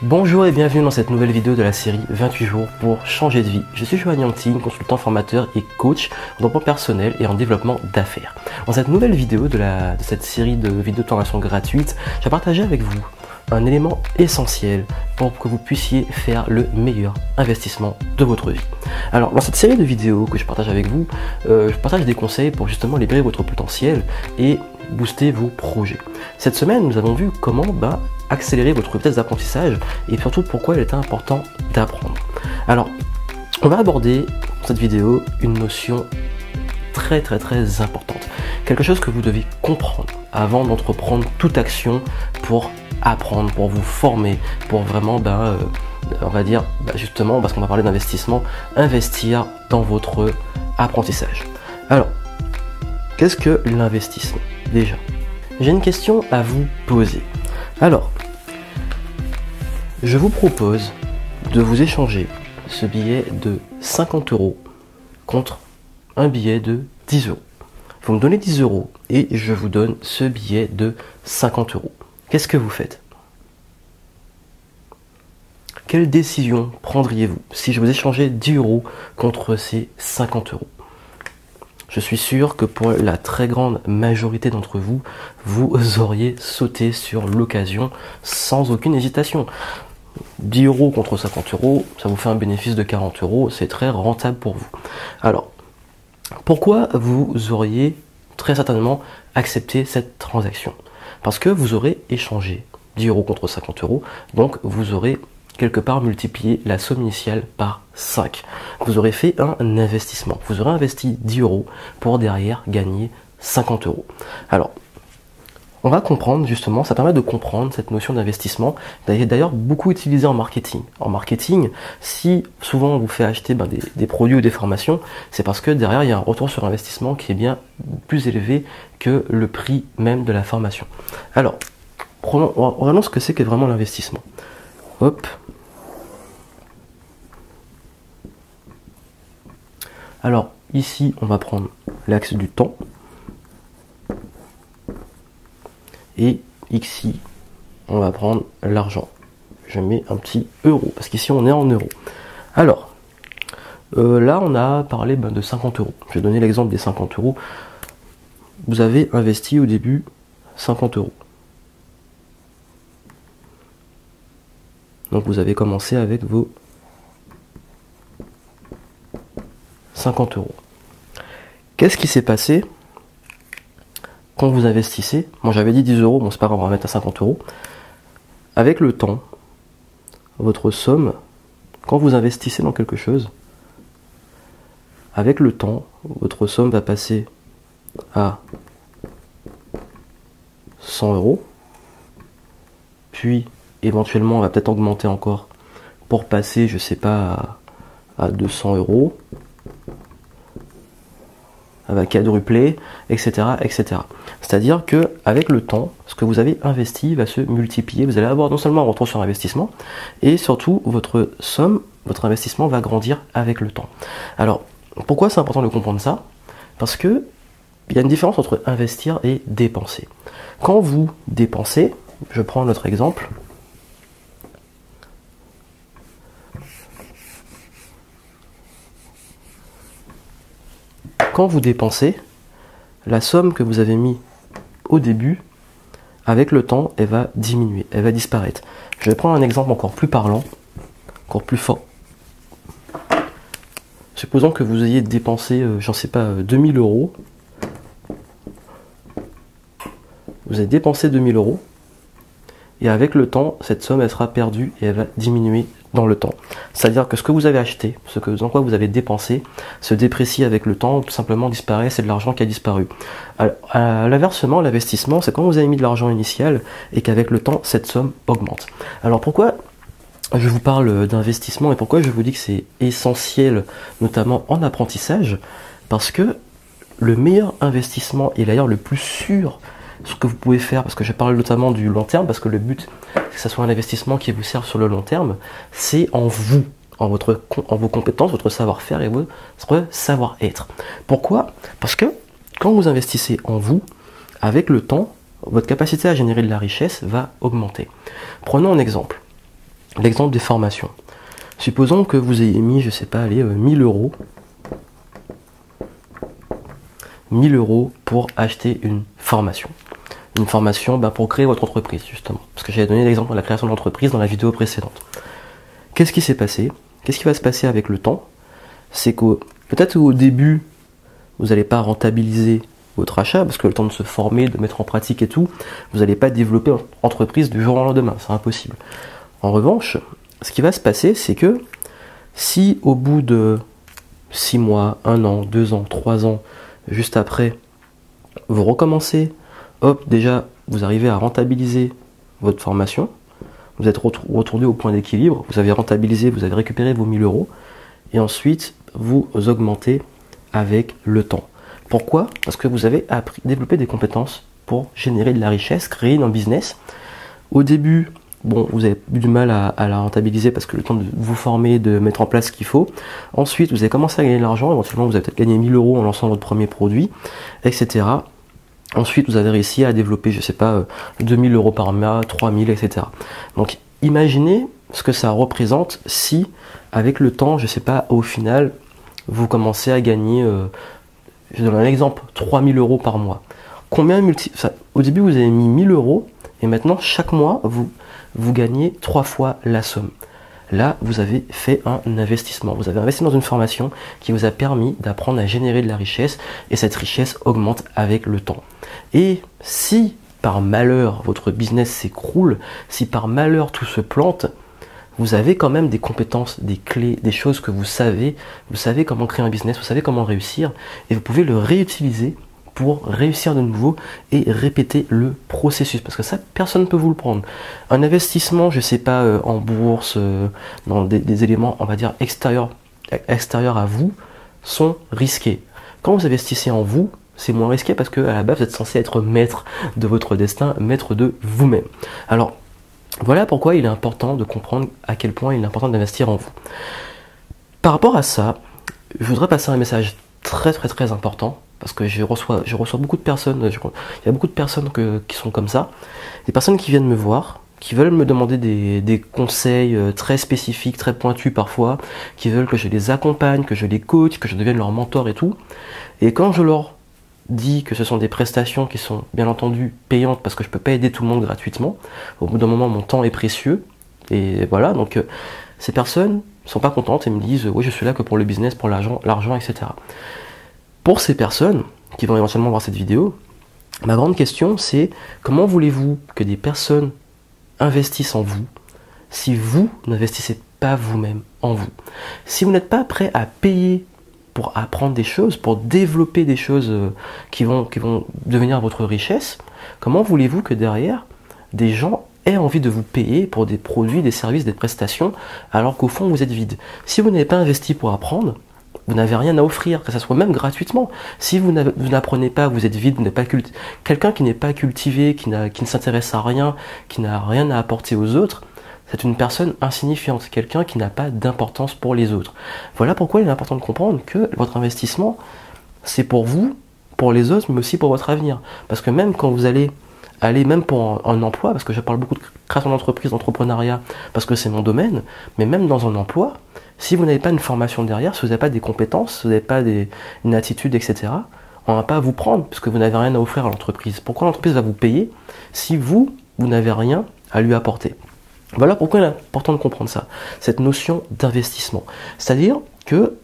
Bonjour et bienvenue dans cette nouvelle vidéo de la série 28 jours pour changer de vie. Je suis Johan Yangting, consultant formateur et coach en développement personnel et en développement d'affaires. Dans cette nouvelle vidéo de cette série de vidéos de formation gratuite, je vais partager avec vous un élément essentiel pour que vous puissiez faire le meilleur investissement de votre vie. Alors dans cette série de vidéos que je partage avec vous, je partage des conseils pour justement libérer votre potentiel et booster vos projets. Cette semaine, nous avons vu comment accélérer votre vitesse d'apprentissage et surtout pourquoi il est important d'apprendre. Alors, on va aborder dans cette vidéo une notion très importante. Quelque chose que vous devez comprendre avant d'entreprendre toute action pour apprendre, pour vous former, pour vraiment, on va dire, justement, parce qu'on va parler d'investissement, investir dans votre apprentissage. Alors, qu'est-ce que l'investissement déjà? J'ai une question à vous poser. Alors, je vous propose de vous échanger ce billet de 50 € contre un billet de 10 €. Vous me donnez 10 € et je vous donne ce billet de 50 €. Qu'est-ce que vous faites? Quelle décision prendriez-vous si je vous échangeais 10 € contre ces 50 €? Je suis sûr que pour la très grande majorité d'entre vous, vous auriez sauté sur l'occasion sans aucune hésitation. 10 € contre 50 €, ça vous fait un bénéfice de 40 €, c'est très rentable pour vous. Alors, pourquoi vous auriez très certainement accepté cette transaction? Parce que vous aurez échangé 10 € contre 50 €, donc vous aurez quelque part multiplié la somme initiale par 5. Vous aurez fait un investissement. Vous aurez investi 10 € pour derrière gagner 50 €. Alors, on va comprendre justement, ça permet de comprendre cette notion d'investissement, d'ailleurs beaucoup utilisée en marketing. En marketing, si souvent on vous fait acheter des produits ou des formations, c'est parce que derrière il y a un retour sur investissement qui est bien plus élevé que le prix même de la formation. Alors, regardons ce que c'est que vraiment l'investissement. Hop. Alors ici on va prendre l'axe du temps et ici on va prendre l'argent. Je mets un petit euro parce qu'ici on est en euros. Alors là on a parlé de 50 €. Je vais donner l'exemple des 50 €. Vous avez investi au début 50 €. Donc vous avez commencé avec vos 50 €. Qu'est-ce qui s'est passé quand vous investissez? Moi j'avais dit 10 €, bon c'est pas grave, on va mettre à 50 €. Avec le temps, votre somme, quand vous investissez dans quelque chose, avec le temps, votre somme va passer à 100 €, puis éventuellement on va peut-être augmenter encore pour passer, je sais pas, à 200 €. Elle va quadrupler, etc., etc. C'est-à-dire que avec le temps, ce que vous avez investi va se multiplier. Vous allez avoir non seulement un retour sur investissement, et surtout votre somme, votre investissement va grandir avec le temps. Alors, pourquoi c'est important de comprendre ça? Parce que il y a une différence entre investir et dépenser. Quand vous dépensez, je prends notre exemple. Quand vous dépensez, la somme que vous avez mis au début, avec le temps, elle va diminuer, elle va disparaître. Je vais prendre un exemple encore plus parlant, encore plus fort. Supposons que vous ayez dépensé, j'en sais pas, 2000 €. Vous avez dépensé 2000 €, et avec le temps, cette somme, elle sera perdue et elle va diminuer dans le temps. C'est-à-dire que ce que vous avez acheté, dans quoi vous avez dépensé, se déprécie avec le temps, tout simplement disparaît, c'est de l'argent qui a disparu. À l'inversement, l'investissement, c'est quand vous avez mis de l'argent initial et qu'avec le temps, cette somme augmente. Alors pourquoi je vous parle d'investissement et pourquoi je vous dis que c'est essentiel, notamment en apprentissage? Parce que le meilleur investissement, et d'ailleurs le plus sûr, ce que vous pouvez faire, parce que je parle notamment du long terme, parce que le but, c'est que ça soit un investissement qui vous serve sur le long terme, c'est en vous, en vos compétences, votre savoir-faire et votre savoir-être. Pourquoi? Parce que quand vous investissez en vous, avec le temps, votre capacité à générer de la richesse va augmenter. Prenons un exemple. l'exemple des formations. Supposons que vous ayez mis, je sais pas, allez, 1000 euros. 1000 euros pour acheter une formation. Une formation pour créer votre entreprise, justement. Parce que j'avais donné l'exemple de la création d'entreprise dans la vidéo précédente. Qu'est-ce qui s'est passé? Qu'est-ce qui va se passer avec le temps? C'est que peut-être au début, vous n'allez pas rentabiliser votre achat, parce que le temps de se former, de mettre en pratique et tout, vous n'allez pas développer votre entreprise du jour au lendemain, c'est impossible. En revanche, ce qui va se passer, c'est que si au bout de 6 mois, 1 an, 2 ans, 3 ans, juste après, vous recommencez, hop, déjà, vous arrivez à rentabiliser votre formation, vous êtes retourné au point d'équilibre, vous avez rentabilisé, vous avez récupéré vos 1000 euros, et ensuite, vous augmentez avec le temps. Pourquoi? Parce que vous avez développé des compétences pour générer de la richesse, créer un business. Au début, bon, vous avez eu du mal à la rentabiliser parce que le temps de vous former, de mettre en place ce qu'il faut. Ensuite, vous avez commencé à gagner de l'argent. Éventuellement, vous avez peut-être gagné 1000 euros en lançant votre premier produit, etc. Ensuite, vous avez réussi à développer, je sais pas, 2000 euros par mois, 3000, etc. Donc, imaginez ce que ça représente si, avec le temps, je sais pas, au final, vous commencez à gagner, je donne un exemple, 3000 euros par mois. Au début, vous avez mis 1000 euros et maintenant, chaque mois, vous gagnez 3 fois la somme. Là, vous avez fait un investissement. Vous avez investi dans une formation qui vous a permis d'apprendre à générer de la richesse et cette richesse augmente avec le temps. Et si par malheur votre business s'écroule, si par malheur tout se plante, vous avez quand même des compétences, des clés, des choses que vous savez comment créer un business, vous savez comment réussir et vous pouvez le réutiliser pour réussir de nouveau et répéter le processus. Parce que ça, personne ne peut vous le prendre. Un investissement, je ne sais pas, en bourse, dans des éléments, on va dire, extérieurs à vous, sont risqués. Quand vous investissez en vous, c'est moins risqué parce qu'à la base, vous êtes censé être maître de votre destin, maître de vous-même. Alors, voilà pourquoi il est important de comprendre à quel point il est important d'investir en vous. Par rapport à ça, je voudrais passer un message très très très important. Parce que je reçois beaucoup de personnes, il y a beaucoup de personnes qui sont comme ça, des personnes qui viennent me voir, qui veulent me demander des conseils très spécifiques, très pointus parfois, qui veulent que je les accompagne, que je les coach, que je devienne leur mentor et tout. Et quand je leur dis que ce sont des prestations qui sont bien entendu payantes, parce que je ne peux pas aider tout le monde gratuitement, au bout d'un moment mon temps est précieux, et voilà, donc ces personnes ne sont pas contentes et me disent oui, je suis là que pour le business, pour l'argent, etc. Pour ces personnes qui vont éventuellement voir cette vidéo, ma grande question c'est comment voulez-vous que des personnes investissent en vous si vous n'investissez pas vous-même en vous? Si vous n'êtes pas prêt à payer pour apprendre des choses, pour développer des choses qui vont devenir votre richesse, comment voulez-vous que derrière des gens aient envie de vous payer pour des produits, des services, des prestations, alors qu'au fond vous êtes vide? Si vous n'avez pas investi pour apprendre, vous n'avez rien à offrir, que ce soit même gratuitement. Si vous n'apprenez pas, vous êtes vide, vous n'êtes pas quelqu'un qui n'est pas cultivé, qui ne s'intéresse à rien, qui n'a rien à apporter aux autres, c'est une personne insignifiante, quelqu'un qui n'a pas d'importance pour les autres. Voilà pourquoi il est important de comprendre que votre investissement, c'est pour vous, pour les autres, mais aussi pour votre avenir. Parce que même quand vous allez même pour un emploi, parce que je parle beaucoup de création d'entreprise, d'entrepreneuriat, parce que c'est mon domaine, mais même dans un emploi, si vous n'avez pas une formation derrière, si vous n'avez pas des compétences, si vous n'avez pas une attitude, etc., on ne va pas vous prendre, parce que vous n'avez rien à offrir à l'entreprise. Pourquoi l'entreprise va vous payer si vous n'avez rien à lui apporter? Voilà pourquoi il est important de comprendre ça, cette notion d'investissement. C'est-à-dire que,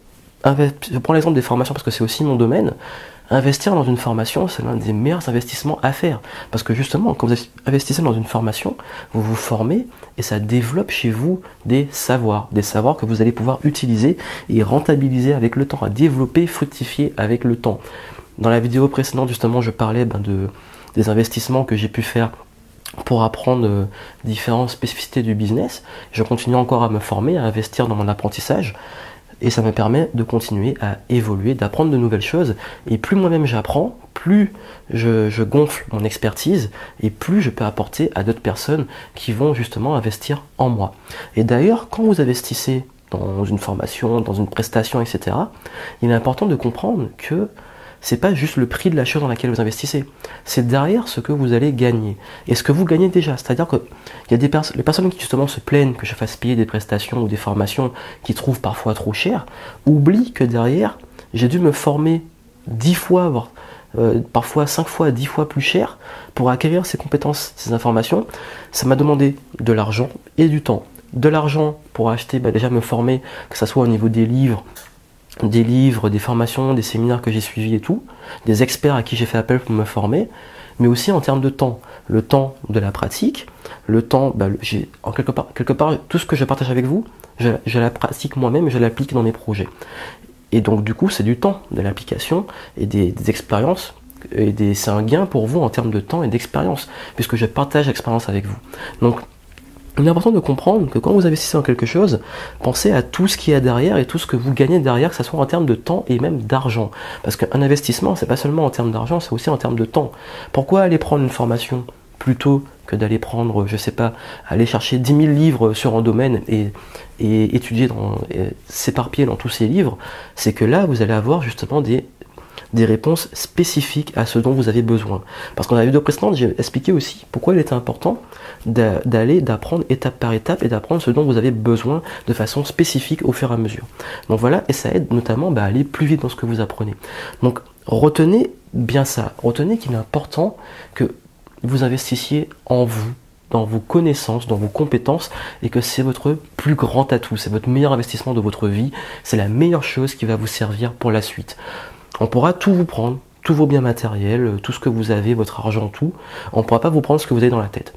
je prends l'exemple des formations parce que c'est aussi mon domaine, investir dans une formation, c'est l'un des meilleurs investissements à faire. Parce que justement, quand vous investissez dans une formation, vous vous formez et ça développe chez vous des savoirs que vous allez pouvoir utiliser et rentabiliser avec le temps, à développer, fructifier avec le temps. Dans la vidéo précédente, justement, je parlais des investissements que j'ai pu faire pour apprendre différentes spécificités du business. Je continue encore à me former, à investir dans mon apprentissage. Et ça me permet de continuer à évoluer, d'apprendre de nouvelles choses. Et plus moi-même j'apprends, plus je gonfle mon expertise et plus je peux apporter à d'autres personnes qui vont justement investir en moi. Et d'ailleurs, quand vous investissez dans une formation, dans une prestation, etc., il est important de comprendre que c'est pas juste le prix de la chose dans laquelle vous investissez, c'est derrière ce que vous allez gagner et ce que vous gagnez déjà. C'est-à-dire que il y a les personnes qui justement se plaignent que je fasse payer des prestations ou des formations qui trouvent parfois trop cher, oublient que derrière j'ai dû me former 10 fois, voire parfois 5 fois, 10 fois plus cher pour acquérir ces compétences, ces informations. Ça m'a demandé de l'argent et du temps. De l'argent pour acheter, déjà me former, que ce soit au niveau des livres, des formations, des séminaires que j'ai suivis et tout, des experts à qui j'ai fait appel pour me former, mais aussi en termes de temps. Le temps de la pratique, le temps, en quelque part, tout ce que je partage avec vous, je la pratique moi-même et je l'applique dans mes projets. Et donc du coup, c'est du temps, de l'application et des expériences, et c'est un gain pour vous en termes de temps et d'expérience, puisque je partage l'expérience avec vous. Donc, il est important de comprendre que quand vous investissez dans quelque chose, pensez à tout ce qu'il y a derrière et tout ce que vous gagnez derrière, que ce soit en termes de temps et même d'argent. Parce qu'un investissement, c'est pas seulement en termes d'argent, c'est aussi en termes de temps. Pourquoi aller prendre une formation plutôt que d'aller prendre, je sais pas, aller chercher 10 000 livres sur un domaine et étudier, s'éparpiller dans tous ces livres? C'est que là, vous allez avoir justement des réponses spécifiques à ce dont vous avez besoin. Parce qu'on a vu de précédentes, j'ai expliqué aussi pourquoi il était important d'apprendre étape par étape et d'apprendre ce dont vous avez besoin de façon spécifique au fur et à mesure. Donc voilà, et ça aide notamment à aller plus vite dans ce que vous apprenez. Donc retenez bien ça, retenez qu'il est important que vous investissiez en vous, dans vos connaissances, dans vos compétences, et que c'est votre plus grand atout, c'est votre meilleur investissement de votre vie, c'est la meilleure chose qui va vous servir pour la suite. On pourra tout vous prendre, tous vos biens matériels, tout ce que vous avez, votre argent, tout. On ne pourra pas vous prendre ce que vous avez dans la tête.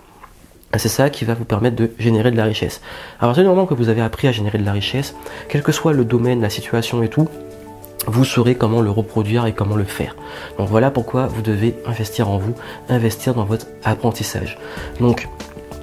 Et c'est ça qui va vous permettre de générer de la richesse. À partir du moment que vous avez appris à générer de la richesse, quel que soit le domaine, la situation et tout, vous saurez comment le reproduire et comment le faire. Donc voilà pourquoi vous devez investir en vous, investir dans votre apprentissage. Donc,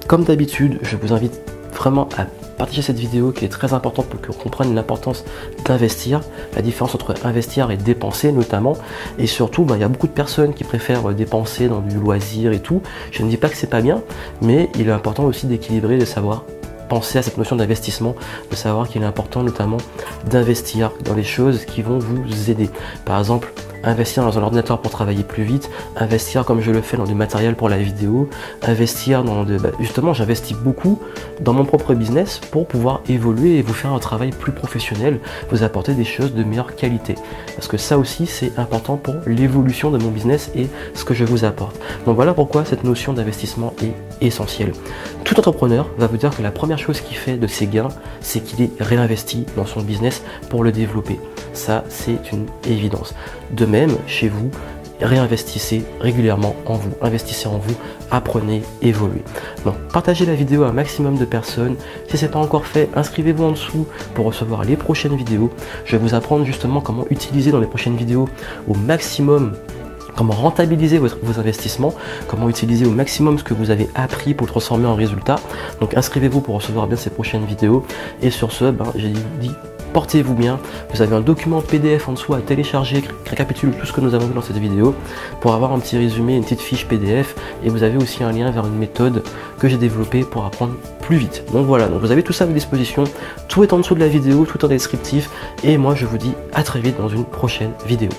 comme d'habitude, je vous invite vraiment à partager cette vidéo qui est très importante pour qu'on comprenne l'importance d'investir, la différence entre investir et dépenser notamment, et surtout il y a beaucoup de personnes qui préfèrent dépenser dans du loisir et tout. Je ne dis pas que c'est pas bien, mais il est important aussi d'équilibrer, de savoir penser à cette notion d'investissement, de savoir qu'il est important notamment d'investir dans les choses qui vont vous aider. Par exemple, investir dans un ordinateur pour travailler plus vite, investir comme je le fais dans du matériel pour la vidéo, investir dans justement j'investis beaucoup dans mon propre business pour pouvoir évoluer et vous faire un travail plus professionnel, vous apporter des choses de meilleure qualité. Parce que ça aussi c'est important pour l'évolution de mon business et ce que je vous apporte. Donc voilà pourquoi cette notion d'investissement est essentielle. Tout entrepreneur va vous dire que la première chose qu'il fait de ses gains, c'est qu'il est réinvesti dans son business pour le développer. Ça, c'est une évidence. De même, chez vous, réinvestissez régulièrement en vous, investissez en vous, apprenez, évoluez. Donc, partagez la vidéo à un maximum de personnes. Si ce n'est pas encore fait, inscrivez-vous en dessous pour recevoir les prochaines vidéos. Je vais vous apprendre justement comment utiliser dans les prochaines vidéos au maximum, comment rentabiliser vos investissements, comment utiliser au maximum ce que vous avez appris pour le transformer en résultat. Donc inscrivez-vous pour recevoir bien ces prochaines vidéos. Et sur ce, j'ai dit, portez-vous bien. Vous avez un document PDF en dessous à télécharger qui récapitule tout ce que nous avons vu dans cette vidéo pour avoir un petit résumé, une petite fiche PDF. Et vous avez aussi un lien vers une méthode que j'ai développée pour apprendre plus vite. Donc voilà, donc vous avez tout ça à votre disposition. Tout est en dessous de la vidéo, tout en descriptif. Et moi, je vous dis à très vite dans une prochaine vidéo.